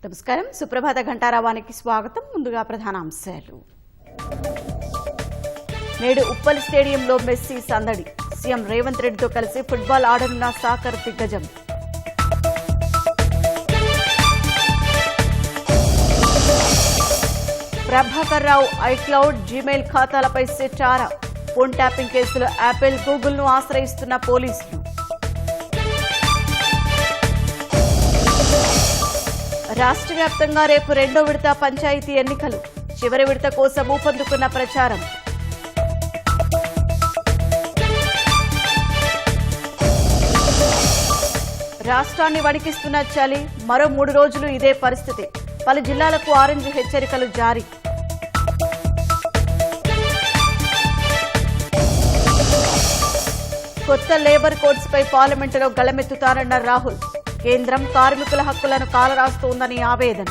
నమస్కారం సుప్రభాత ఘంటారావానికి స్వాగతం. ముందుగా ప్రధానాంశాలు. నేడు ఉప్పల్ స్టేడియంలో మెస్సీ సందడి. సీఎం రేవంత్ రెడ్డితో కలిసి ఫుట్బాల్ ఆడనున్న సాకర్ దిగ్గజం. ప్రభాకర్ రావు ఐక్లౌడ్ జీమెయిల్ ఖాతాలపై సెటారా. ఫోన్ ట్యాపింగ్ కేసులో యాపిల్ గూగుల్ ను ఆశ్రయిస్తున్న పోలీసులు. రాష్ట్ర వ్యాప్తంగా రేపు రెండో విడత పంచాయతీ ఎన్నికలు. చివరి విడత కోసం ఊపందుకున్న ప్రచారం. రాష్ట్రాన్ని వణికిస్తున్న చలి. మరో 3 రోజులు ఇదే పరిస్థితి. పలు జిల్లాలకు ఆరెంజ్ హెచ్చరికలు జారీ. కొత్త లేబర్ కోడ్స్పై పార్లమెంటులో గళమెత్తుతారన్న రాహుల్. కేంద్రం కార్మికుల హక్కులను కాలరాస్తోందని ఆవేదన.